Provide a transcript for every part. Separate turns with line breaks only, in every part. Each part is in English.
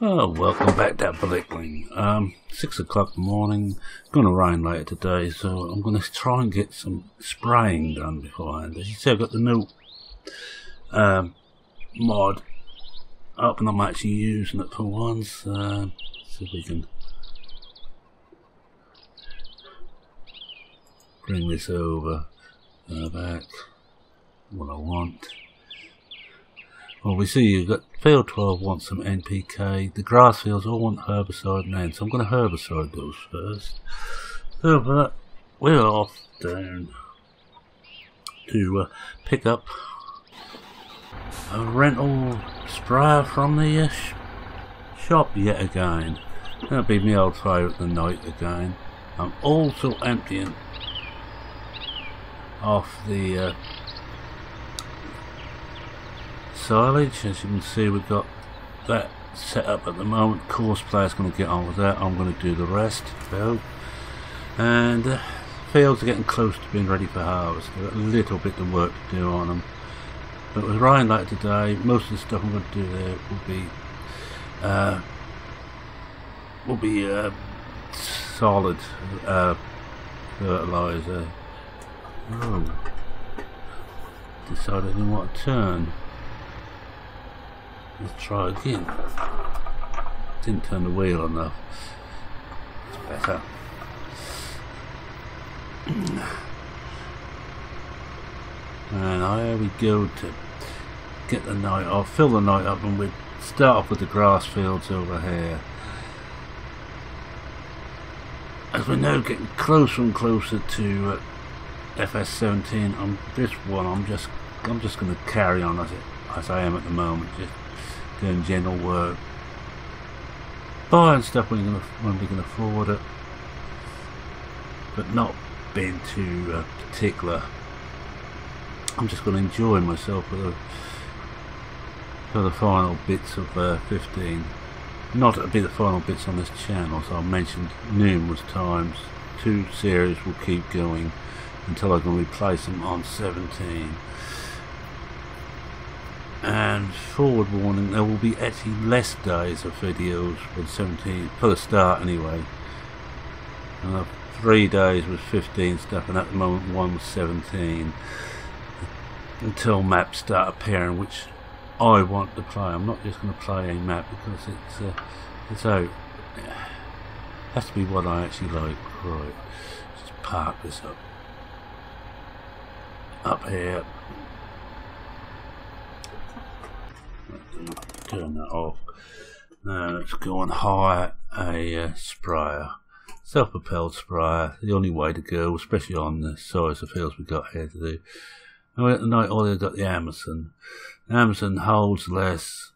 Oh, welcome back to Blickling. 6 o'clock in the morning. Gonna rain later today, so I'm gonna try and get some spraying done beforehand. As you see, I've got the new mod up and I'm actually using it for once. See if we can bring this over back. What I want. Well, we see you've got field 12 wants some NPK. The grass fields all want herbicide and N, so I'm going to herbicide those first. So for that, we're off down to pick up a rental sprayer from the shop yet again. That'll be my old favourite, the night again. I'm also emptying off the silage. As you can see, we've got that set up at the moment. Course player's going to get on with that. I'm going to do the rest. And fields are getting close to being ready for harvest. They've got a little bit of work to do on them. But with rain like today, most of the stuff I'm going to do there will be solid fertilizer. Oh, decided I didn't want to turn. Let's try again. Didn't turn the wheel enough. It's better. And here we go to get the night off, fill the night up, and we start off with the grass fields over here. As we're now getting closer and closer to FS17 on this one, I'm just going to carry on as I am at the moment. Just doing general work, buying stuff when we can afford it, but not being too particular. I'm just going to enjoy myself for the final bits of 15. Not to be the final bits on this channel, so I've mentioned numerous times. 2 series will keep going until I can replace them on 17. And forward warning, there will be actually less days of videos with 17, for the start anyway. And I've 3 days with 15 stuff, and at the moment 1 with 17. Until maps start appearing, which I want to play. I'm not just going to play a map because it's out. It has to be what I actually like. Right, just park this up here. Turn that off. Now let's go and hire a sprayer, self-propelled sprayer. The only way to go, especially on the size of fields we've got here to do. And at the night, they've got the Amazon. Amazon holds less,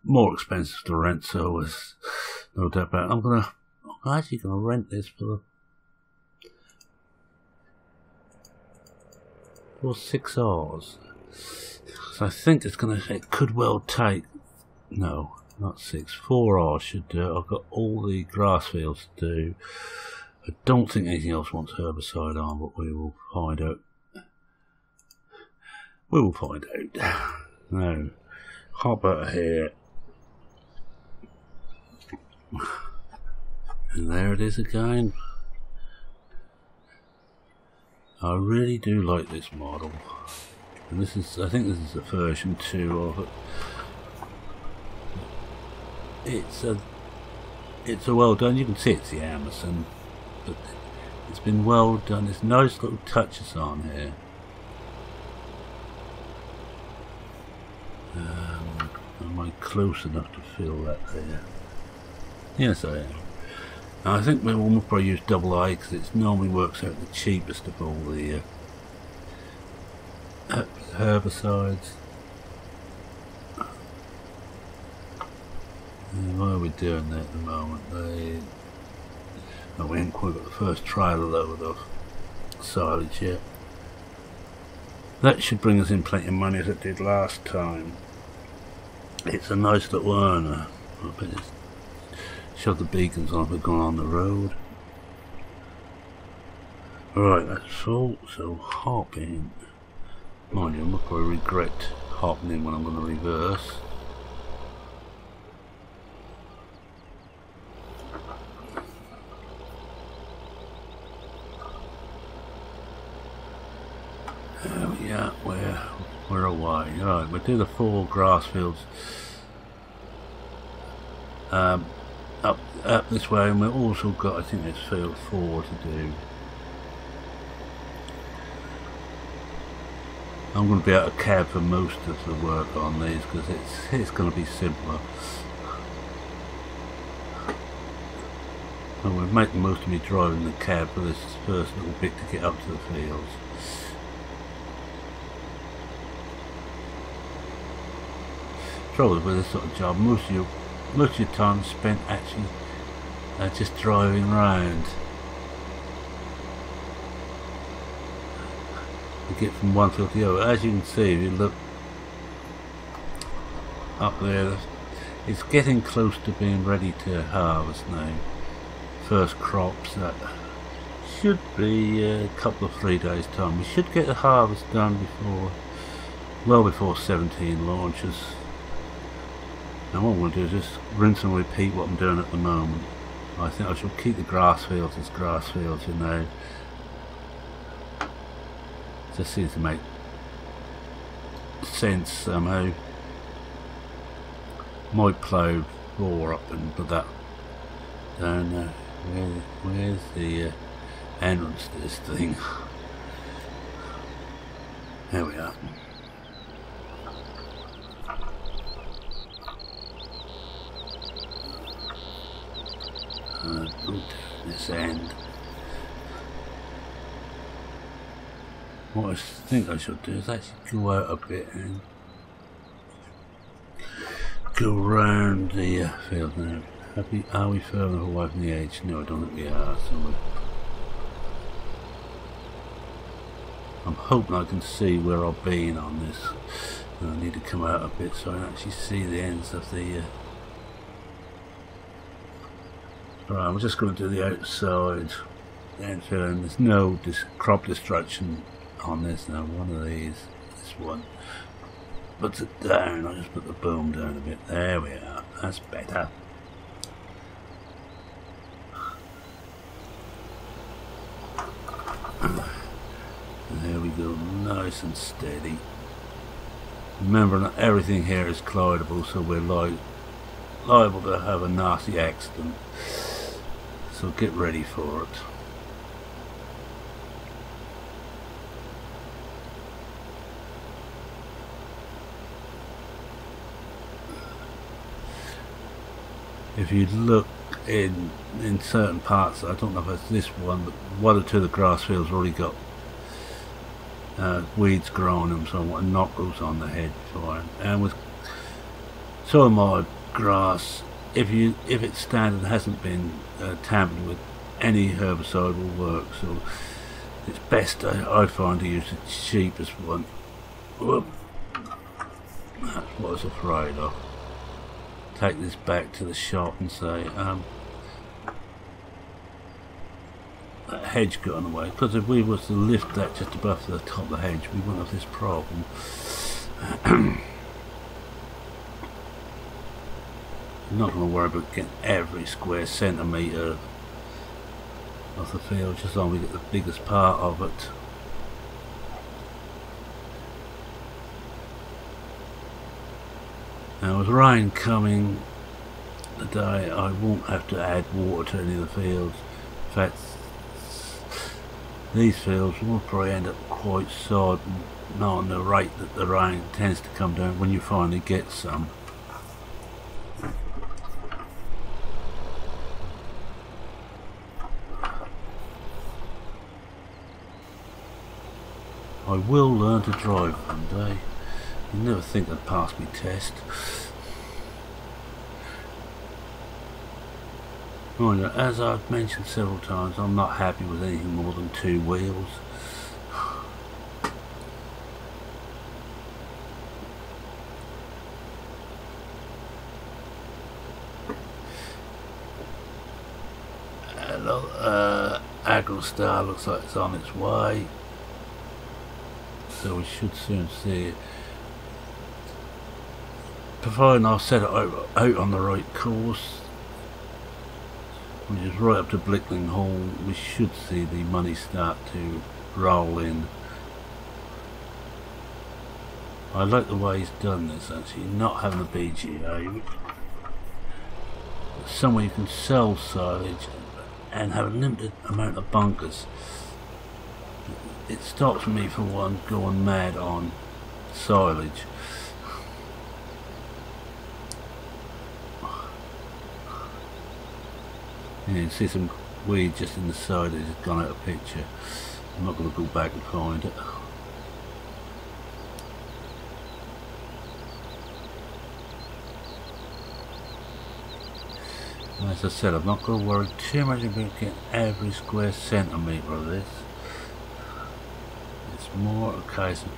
more expensive to rent, so it's no doubt about it. I'm actually gonna rent this for 6 hours. So I think it could well take, no, not 6, 4 hours should do it. I've got all the grass fields to do. I don't think anything else wants herbicide on, but we will find out. We will find out. Now, hop out of here. And there it is again. I really do like this model. And this is, I think this is the version 2 of it. It's a well done. You can see it's the Amazon, but it's been well done. There's nice little touches on here. Am I close enough to feel that there? Yes, I am. And I think we will probably use double A because it normally works out the cheapest of all the herbicides. And why are we doing that at the moment? We haven't quite got the first trailer load of silage yet. That should bring us in plenty of money as it did last time. It's a nice little earner. I bet it's shove the beacons on if we're going on the road. Right, that's full, so hop in. Mind you, I'm not going to regret hopping in when I'm going to reverse. we're away. Right, we'll do the 4 grass fields up this way, and we've also got, I think, it's field 4 to do. I'm going to be out of cab for most of the work on these because it's going to be simpler. And we'll make the most of me driving the cab for this first little bit to get up to the fields. Trouble with this sort of job, most of your time is spent actually just driving around to get from one field to the other. As you can see, if you look up there, it's getting close to being ready to harvest now. First crops that should be a couple of 3 days time. We should get the harvest done well before 17 launches. And what I'm going to do is just rinse and repeat what I'm doing at the moment. I think I shall keep the grass fields as grass fields, you know. Just seems to make sense somehow. Might plough 4 up and put that down there. Where's the entrance to this thing? There we are. This end. What I think I should do is actually go out a bit and go round the field now. Are we further away from the edge? No, I don't think we are. So I'm hoping I can see where I've been on this. And I need to come out a bit so I can actually see the ends of the. Right, I'm just going to do the outside and there's no crop destruction on this now. One of these, this one, puts it down. I just put the boom down a bit. There we are. That's better. There we go, nice and steady. Remember, not everything here is collidable, so we're liable to have a nasty accident. So get ready for it. If you look in certain parts, I don't know if it's this one, but 1 or 2 of the grass fields already got weeds growing them, so I want to knock those on the head for it. And with some of my grass, if it's standard and hasn't been tampered with, any herbicide will work. So it's best, I find, to use the cheapest one. Whoop. That's what I was afraid of. Take this back to the shop and say, that hedge got in the way, because if we was to lift that just above the top of the hedge, we wouldn't have this problem. I'm not going to worry about getting every square centimetre of the field, just as long as we get the biggest part of it. Now with rain coming today, I won't have to add water to any of the fields. In fact, these fields will probably end up quite sod, not on the rate that the rain tends to come down when you finally get some. I will learn to drive one day. You never think I'd pass my test. Right, as I've mentioned several times, I'm not happy with anything more than 2 wheels. AgroStar looks like it's on its way, so we should soon see it. Providing I've set it out on the right course, which is right up to Blickling Hall, we should see the money start to roll in. I like the way he's done this actually, not having a BGA. Somewhere you can sell silage and have a limited amount of bunkers. It stops me from one going mad on silage. Yeah, you can see some weed just in the side that's just gone out of picture. I'm not going to go back and find it. As I said, I'm not going to worry too much about getting every square centimetre of this. It's more a case of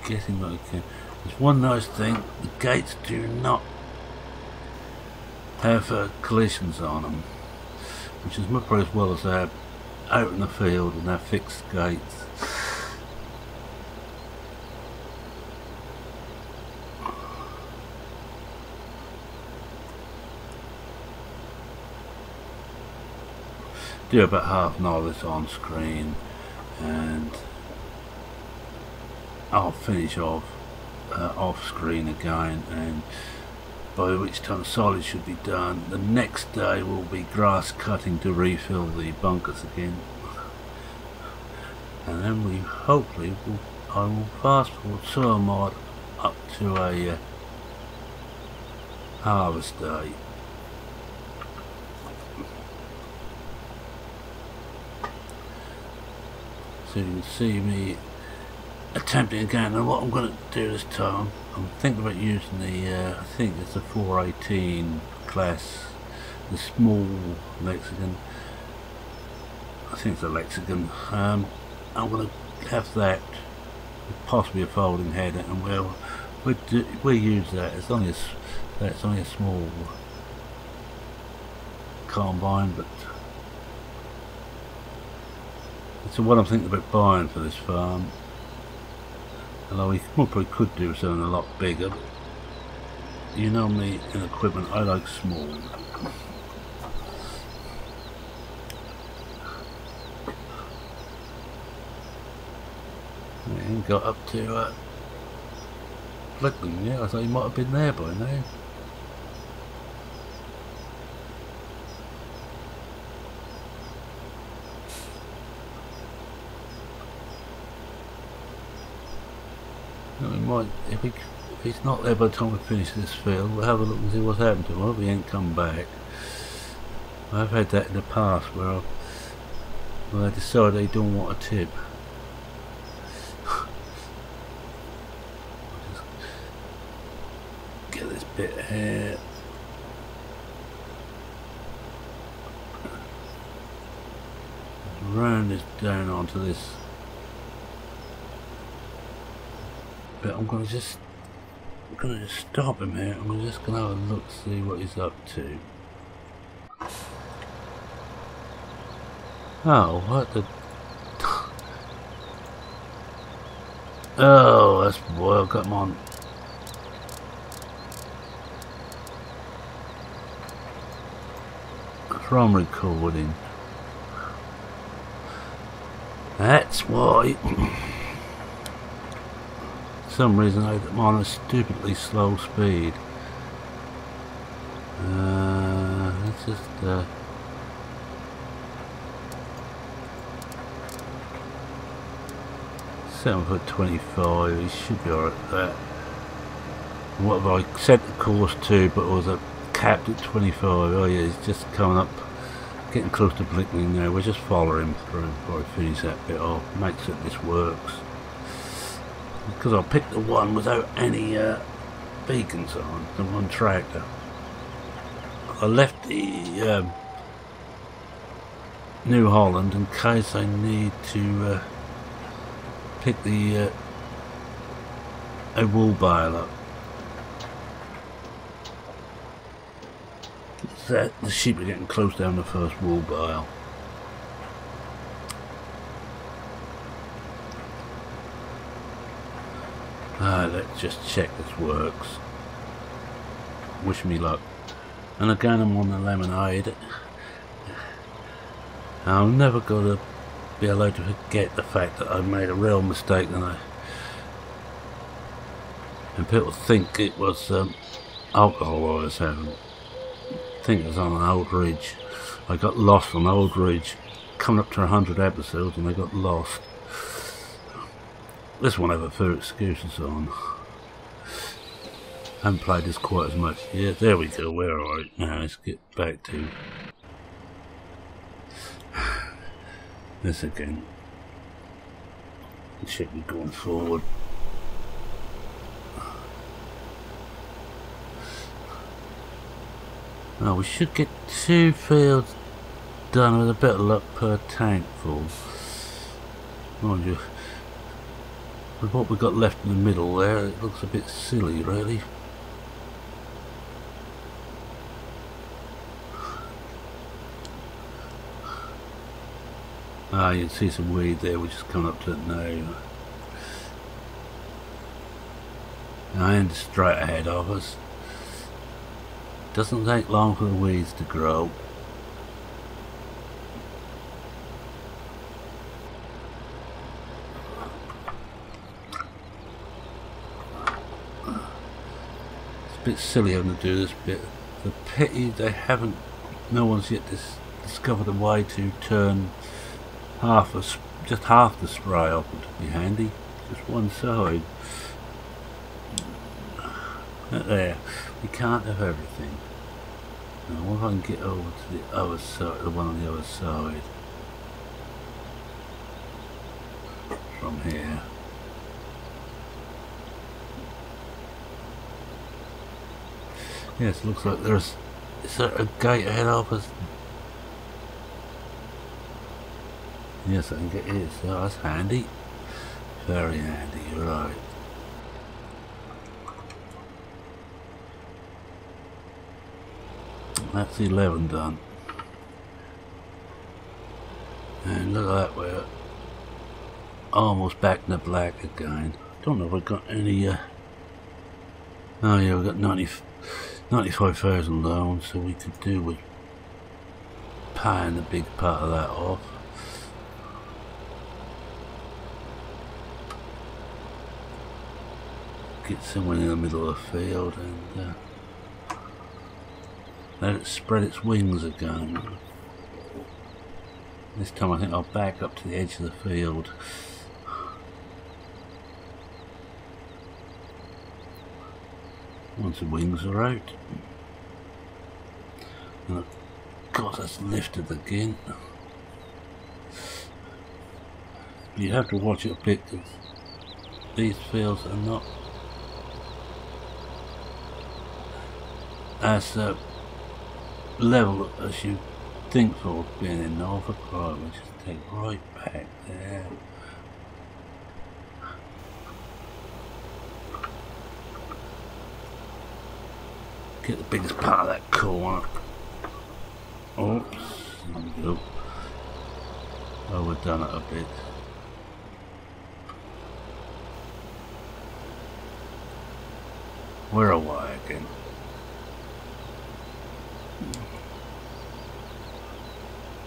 getting what I can. There's one nice thing, the gates do not have collisions on them, which is much as well as they're out in the field and they're fixed gates. Do about half an hour of this on screen and I'll finish off screen again, and by which time silage should be done. The next day will be grass cutting to refill the bunkers again, and then we hopefully I will fast forward soil mod up to a harvest day. So you can see me attempting again, and what I'm going to do this time, I'm thinking about using the, I think it's the 418 class, the small Lexicon, I think it's a Lexicon. I'm going to have that, possibly a folding header, and we'll use that. It's only a small combine, but it's what I'm thinking about buying for this farm. Although we probably could do something a lot bigger, but you know me in equipment, I like small. We got up to Blickling, yeah, I thought he might have been there by now. We might, if he's not there by the time we finish this field, we'll have a look and see what's happened to him. I hope he ain't come back. I've had that in the past where I decide they don't want a tip. Just get this bit here. Round this down onto this. But I'm gonna just stop him here, and we're just gonna have a look, see what he's up to. Oh, what the? Oh, that's why I've got him on. From recording. That's why. For some reason I'm on a stupidly slow speed. Let's just 7'25", he should be alright with that. And what have I set the course to, but it was capped at 25. Oh yeah, he's just coming up, getting close to Blickling now. We'll just follow him through before I finish that bit off, make sure this works. Because I picked the one without any beacons on, the one tractor. I left the New Holland in case I need to pick the a wool bale up. The sheep are getting close down the first wool bale. Let's just check this works. Wish me luck. And again I'm on the lemonade. I'm never gonna be allowed to forget the fact that I made a real mistake, and people think it was alcohol I was having. I think it was on an old ridge. I got lost on Old Ridge, coming up to 100 episodes, and I got lost. This one I have a few excuses on. I haven't played this quite as much yet. There we go, we're alright. Now let's get back to this again. It should be going forward. Now we should get 2 fields done with a bit of luck per tank full. Mind you, with what we've got left in the middle there, it looks a bit silly really. Ah, you can see some weed there, we're just coming up to it now. And straight ahead of us. Doesn't take long for the weeds to grow. It's a bit silly having to do this bit. The pity they haven't, no one's yet discovered a way to turn just half the spray up. Would be handy. Just one side. There. We can't have everything. Now what if I can get over to the other side, the one on the other side. From here. Yes, it looks like is there a gate ahead of us? Yes, I think it is. So that's handy. Very handy, you're right. That's 11 done. And look at that, we're almost back in the black again. Don't know if I've got any, oh yeah, we've got 95,000 loans, so we could do with paying a big part of that off. Get someone in the middle of the field and let it spread its wings again. This time I think I'll back up to the edge of the field. Once the wings are out. And of course that's lifted again. You have to watch it a bit because these fields are not as level as you think for being in Norfolk. Right, we'll just take right back there. Get the biggest part of that corner. Oops, there we go. Overdone it a bit. We're away again.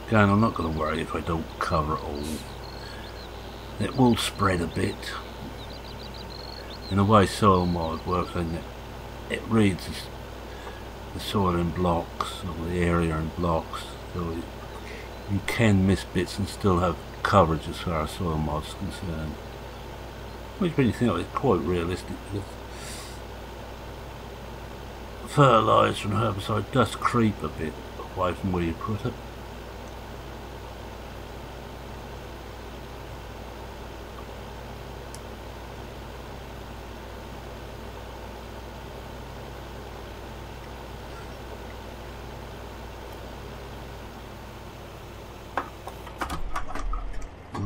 Again, I'm not going to worry if I don't cover it all. It will spread a bit. In the way soil mod works, it reads the soil in blocks, or the area in blocks, so you can miss bits and still have coverage as far as soil mod is concerned. Which when you think of it, it's quite realistic, because fertiliser and herbicide does creep a bit away from where you put it.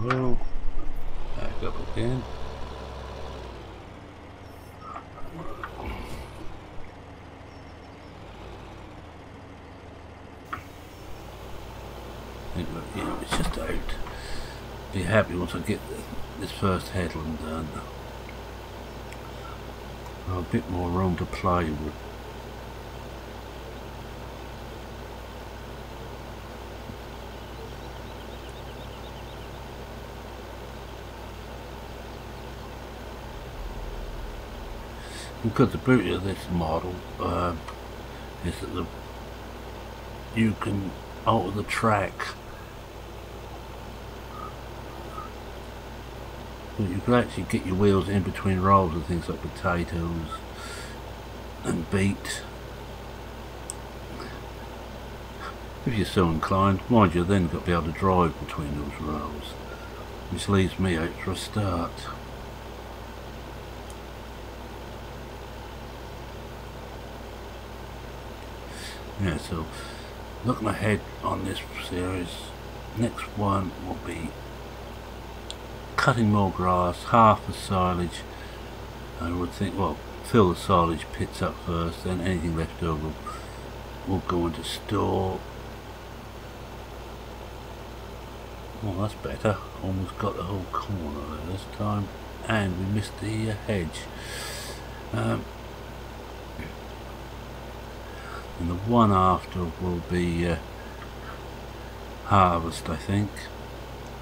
Well, back up again. You know, it's just out. Be happy once I get this first headland done. I've a bit more room to play with. Because the beauty of this model is that you can alter the track. So you can actually get your wheels in between rolls of things like potatoes and beet, if you're so inclined. Mind you, then you've got to be able to drive between those rows, which leaves me out for a start. Yeah, so looking ahead on this series, next one will be cutting more grass, half the silage. I would think, well, fill the silage pits up first, then anything left over will go into store. Well, that's better. Almost got the whole corner there this time, and we missed the hedge. And the one after will be harvest, I think.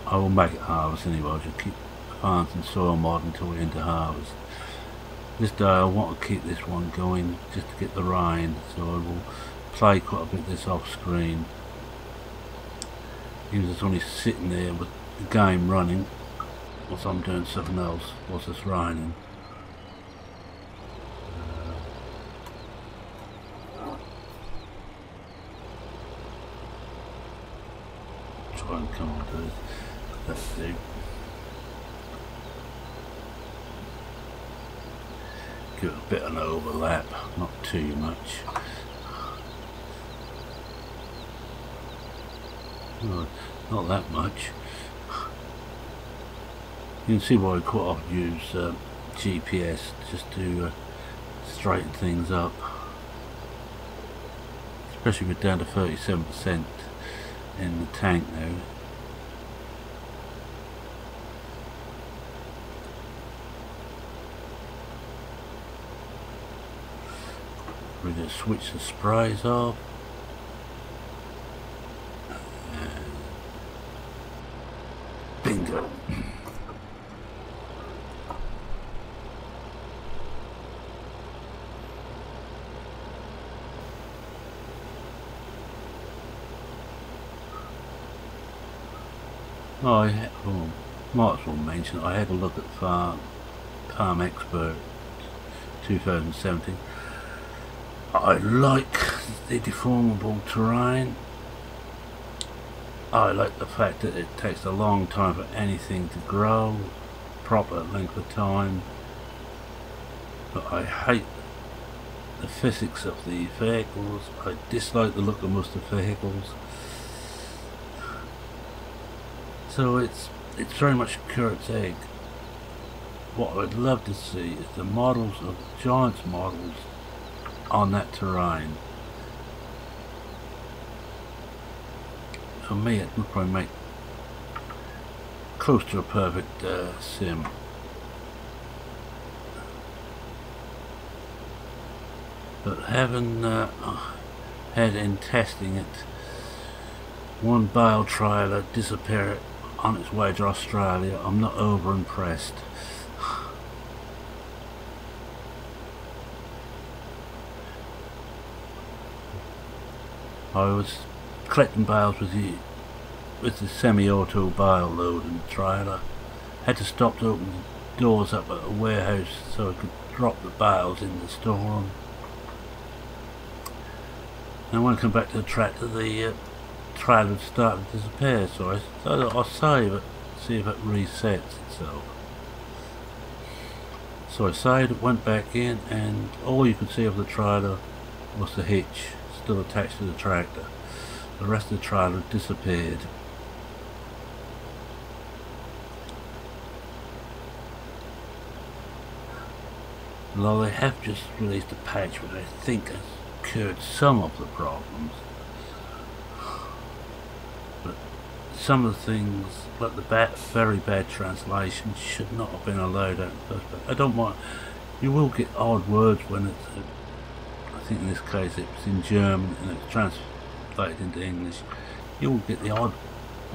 I will make it harvest anyway. I'll just keep plants and soil mod until we're into harvest. This day I want to keep this one going just to get the rain, so I will play quite a bit of this off screen. Even though it's only sitting there with the game running whilst I'm doing something else whilst it's raining. Try and come on to this. Let's see. Give it a bit of an overlap, not too much. No, not that much. You can see why I quite often use GPS just to straighten things up, especially with down to 37% in the tank now. We're going to switch the sprays off. Bingo. Might as well mention, I had a look at Farm Expert 2017. I like the deformable terrain. I like the fact that it takes a long time for anything to grow, proper length of time. But I hate the physics of the vehicles. I dislike the look of most of the vehicles. So it's very much Kurt's egg. What I'd love to see is the models of Giants models on that terrain. For me, it would probably make close to a perfect sim. But having had in testing it one bale trailer disappear on its way to Australia, I'm not over impressed. I was collecting bales with the semi-auto bale loading trailer. Had to stop to open the doors up at a warehouse so I could drop the bales in the storeroom. And when I come back to the tractor, the trailer had started to disappear, so I thought I'll save it, see if it resets itself. So I saved it, went back in, and all you could see of the trailer was the hitch still attached to the tractor. The rest of the trailer had disappeared. Although they have just released a patch which I think has cured some of the problems, but some of the things, like the very bad translation, should not have been allowed out in the first place. I don't mind. You will get odd words when it's, I think in this case it's in German and it's translated into English. You will get the odd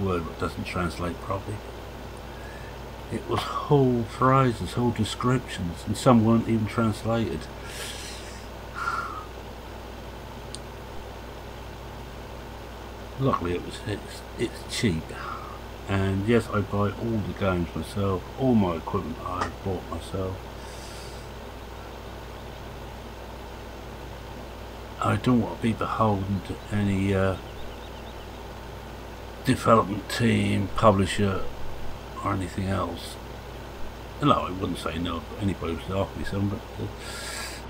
word that doesn't translate properly. it was whole phrases, whole descriptions, and some weren't even translated. Luckily it's cheap, and yes, I buy all the games myself, all my equipment I bought myself. I don't want to be beholden to any development team, publisher or anything else. No, I wouldn't say no to anybody who's offer me some, but the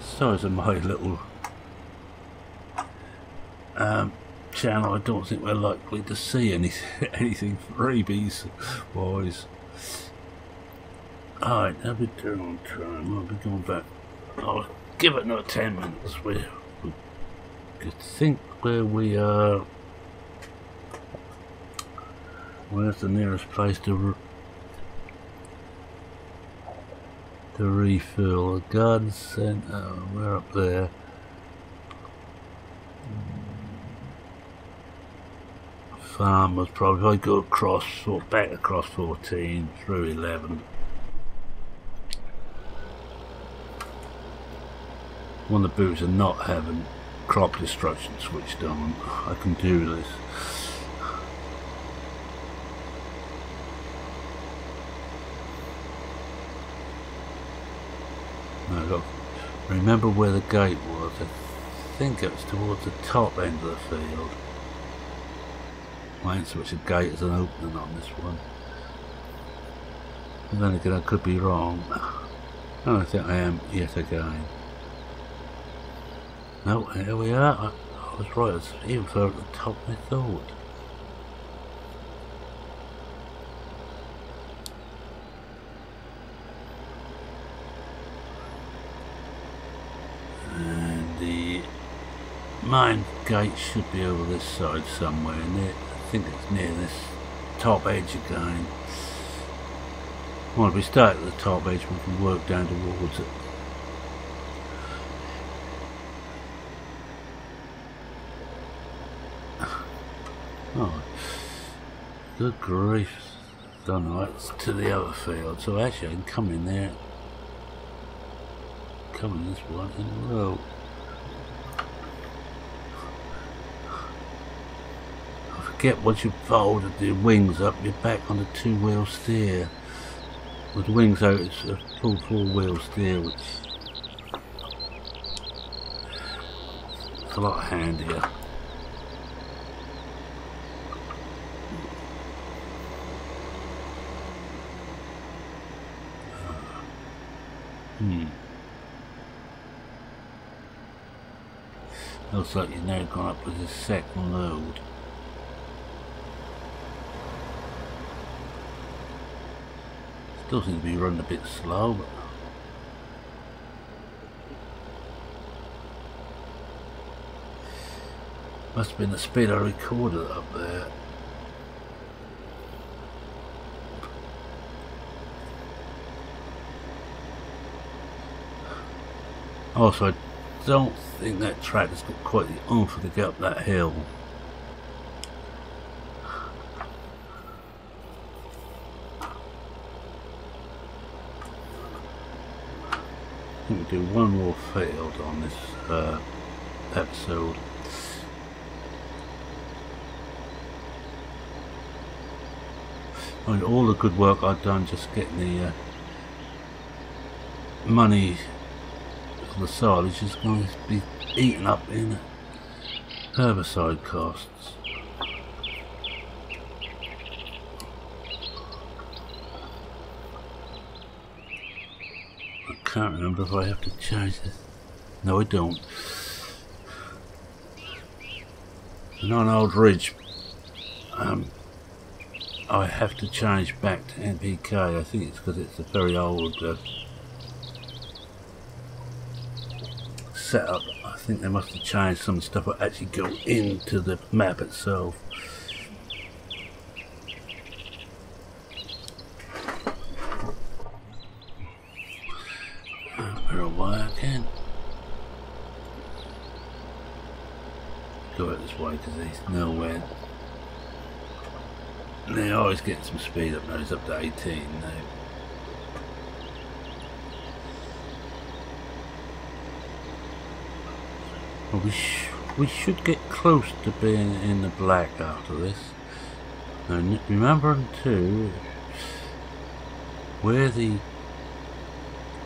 size of my little channel, I don't think we're likely to see anything freebies wise. Alright, I'll be turning on time. I'll be going back. I'll give it another 10 minutes. We could think where we are. Where's the nearest place to refill? The garden centre. We're up there. Farmers probably. I go across, or back across 14 through 11. When the boots are not having crop destruction switched on, I can do this. I got remember where the gate was. I think it was towards the top end of the field. I ain't switched the gate as an opening on this one. And then again, I could be wrong. I don't think I am yet again. No, here we are. I was right, it's even further at the top than I thought. And the main gate should be over this side somewhere, near, I think it's near this top edge again. Well, if we start at the top edge, we can work down towards it. Oh, good grief. Sunlight's to the other field, so actually I can come in there. Come in this one in a row. I forget once you've folded the wings up, you're back on the two-wheel steer. With the wings out, it's a full four-wheel steer, which is a lot handier. Looks like you've now gone up with the second load. Still seems to be running a bit slow, but must have been the speed I recorded up there. Also, I don't think that track has got quite the oomph to get up that hill. I think we'll do one more field on this episode. I mean, all the good work I've done just getting the money for the silage is going to be eaten up in herbicide costs. I can't remember if I have to change this. No, I don't. And on Old Ridge, I have to change back to NPK. I think it's because it's a very old setup. I think they must have changed some stuff that actually go into the map itself. We're working. Go out this way because there's nowhere. They always get some speed up now. It's up to 18 now. Well, we should get close to being in the black after this. And remembering too where the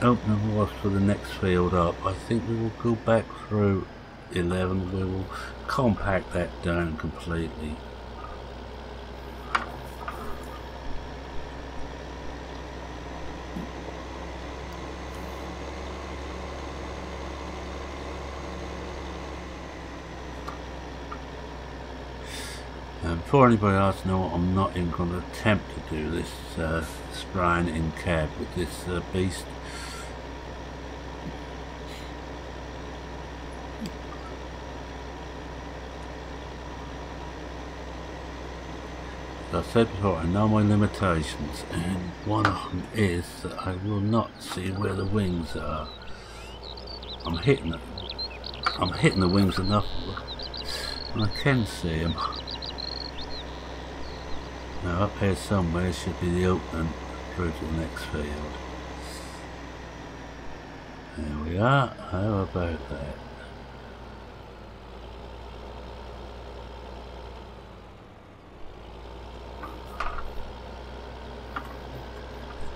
opening was for the next field up. I think we will go back through 11. We will compact that down completely. Before anybody else knows, I'm not even going to attempt to do this spraying in cab with this beast. As I said before, I know my limitations, and one of them is that I will not see where the wings are. I'm hitting the wings enough, and I can see them. Now up here somewhere should be the opening through to the next field. There we are. How about that?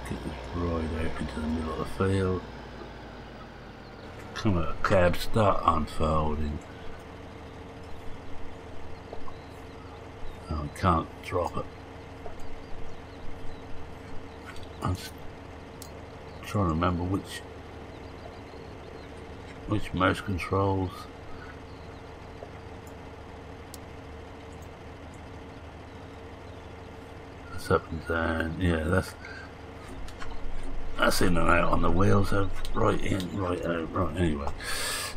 Get this right out into the middle of the field. Come out, cab, start unfolding. Oh, I can't drop it. I'm trying to remember which mouse controls. That's up and down. Yeah, that's in and out on the wheels. So right in, right out, right. Anyway,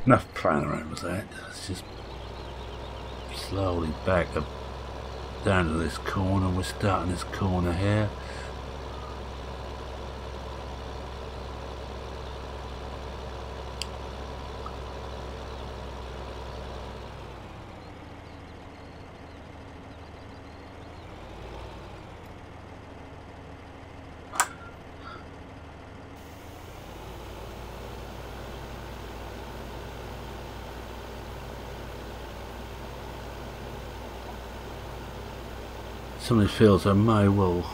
enough playing around with that. Let's just slowly back up down to this corner. We're starting this corner here. Some of these fields I may well,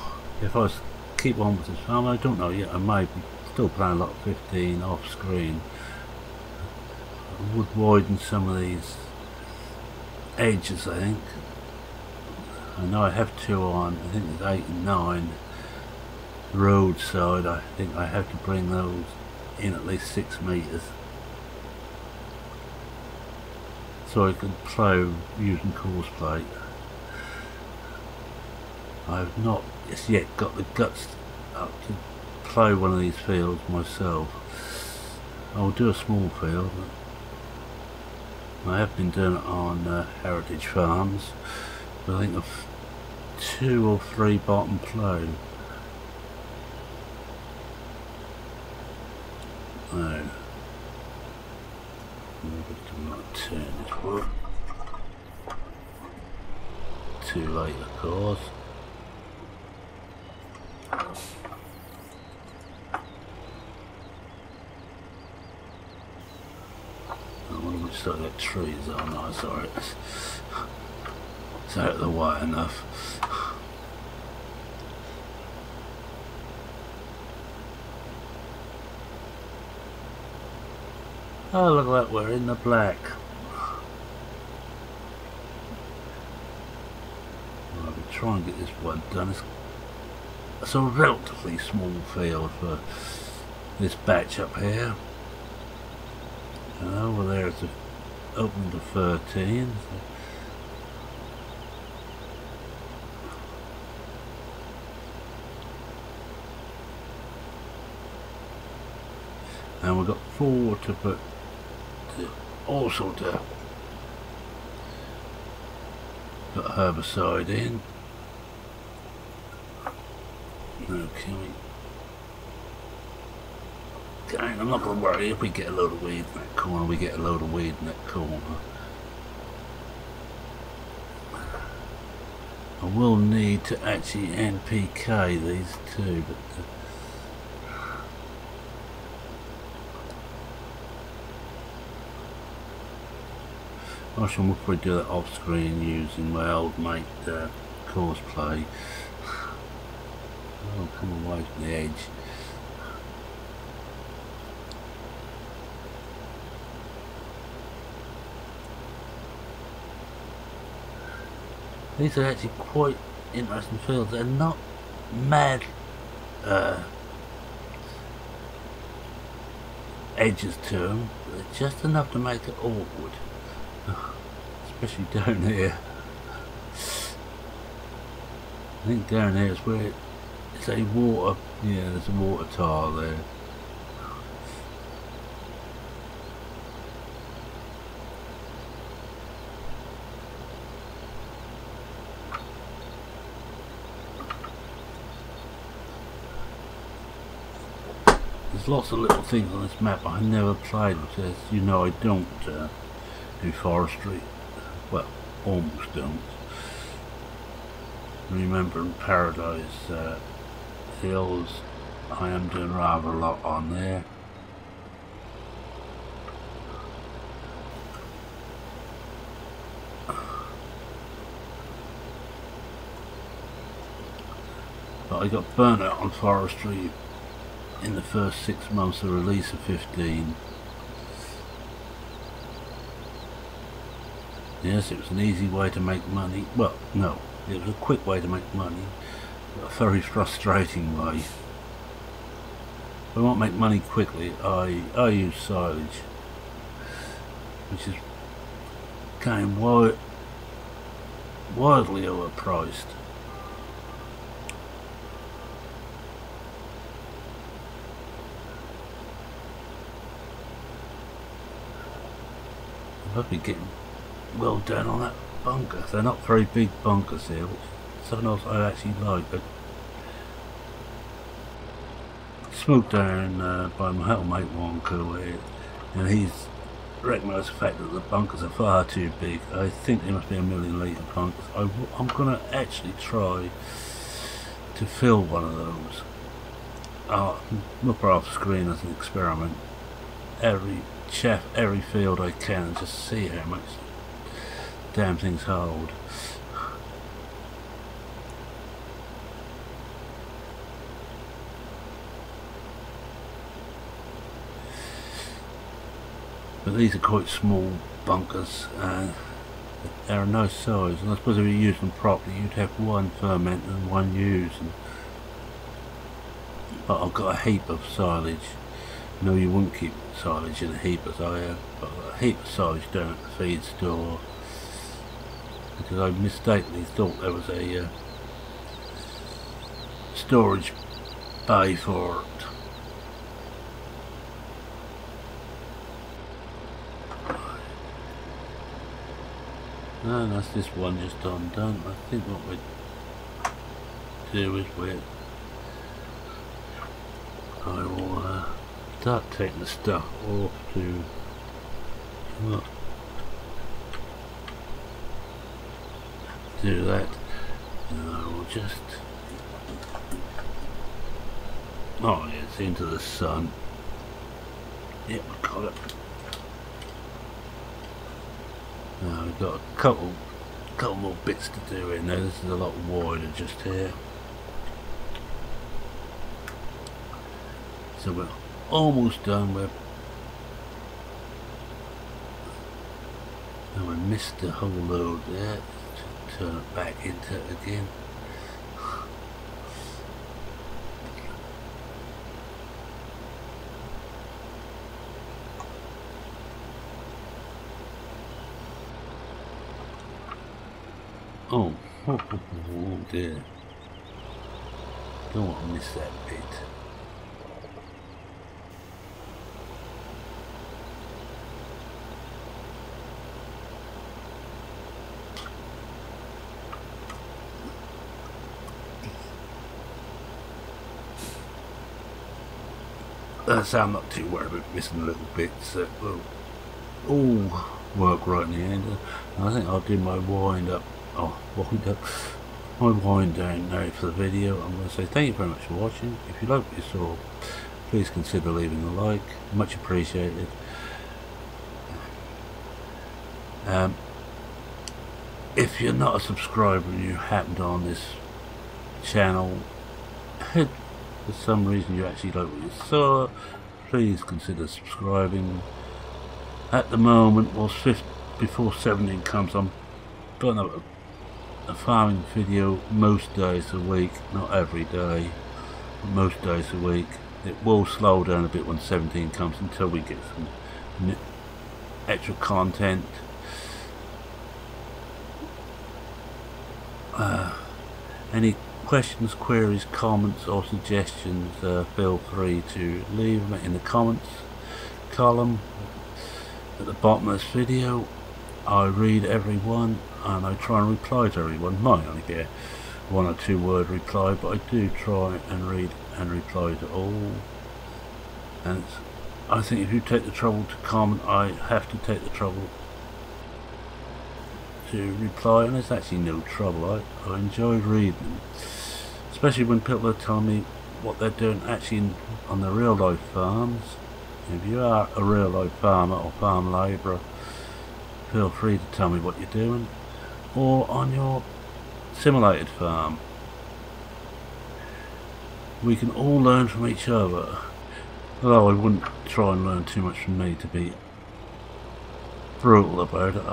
if I keep on with this farm, I don't know yet, I might be still playing a lot of 15 off screen. I would widen some of these edges, I think. I know I have two on, I think it's 8 and 9 roadside. I think I have to bring those in at least 6 meters so I can plough using course plate. I've not as yet got the guts up to plough one of these fields myself. I'll do a small field. I have been doing it on heritage farms, but I think of 2 or 3 bottom plough. No. Do not turn this wood. Too late, of course. So that tree is on. No, sorry, it's out of the way enough. Oh, look at that, we're in the black. I'll try and get this one done. It's a relatively small field for this batch up here. And over there it's open to 13. And we've got 4 to put also to put herbicide in. Okay. I'm not going to worry if we get a load of weed in that corner. We get a load of weed in that corner. I will need to actually NPK these two, but I shall probably do that off screen using my old mate Courseplay. Oh, come away from the edge. These are actually quite interesting fields. They're not mad edges to them, but they're just enough to make it awkward. Especially down here. I think down here is where it's a water, yeah, there's a water tile there. There's lots of little things on this map I never played with. As you know, I don't do forestry. Well, almost don't. Remember in Paradise Hills, I am doing rather a lot on there. But I got burnt out on forestry in the first 6 months of release of 15. Yes, it was an easy way to make money. Well, no, it was a quick way to make money, but a very frustrating way. If I want to make money quickly, I use silage, which is kind of wildly overpriced. I'll be getting well down on that bunker. They're not very big bunkers here, which is something else I actually like. But smoked down by my helpmate Wonka, and he's recognised the fact that the bunkers are far too big. I think they must be 1,000,000 litre bunkers. I'm going to actually try to fill one of those. I'll look off screen as an experiment. Every field I can, and just see how much damn things hold. But these are quite small bunkers, they're a nice size, and I suppose if you use them properly you'd have one ferment and one use. But I've got a heap of silage. No, you wouldn't keep silage in a heap as I have, but a heap of silage down at the feed store, because I mistakenly thought there was a storage bay for it. No, that's this one just undone. I think what we do is I will start taking the stuff off to do that, and I will just it's into the sun. Yep, I got it. Now we've got a couple more bits to do in there. This is a lot wider just here, so we're almost done with. And we missed the whole load there. To turn it back into it again. Oh dear. Don't want to miss that bit. So I'm not too worried about missing little bits that will all work right in the end. And I think I'll do my wind down now for the video. I'm going to say thank you very much for watching. If you like what you saw, please consider leaving a like, much appreciated. If you're not a subscriber and you happened on this channel, for some reason you actually like what you saw, please consider subscribing. At the moment, before 17 comes, I'm putting up a farming video most days a week, not every day, but most days a week. It will slow down a bit when 17 comes until we get some extra content. Any questions, queries, comments or suggestions, feel free to leave them in the comments column at the bottom of this video. I read every one and I try and reply to everyone. Might only be a 1 or 2 word reply, but I do try and read and reply to all. And I think if you take the trouble to comment, I have to take the trouble to reply, and it's actually no trouble. I enjoy reading them, especially when people are telling me what they're doing actually on the real life farms. If you are a real life farmer or farm labourer, feel free to tell me what you're doing, or on your simulated farm. We can all learn from each other, although I wouldn't try and learn too much from me to be brutal about it.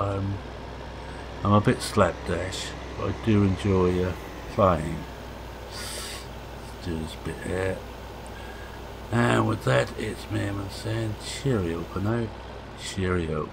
I'm a bit slapdash, but I do enjoy playing. Let's do this bit here. And with that, it's me saying cheerio for now. Cheerio.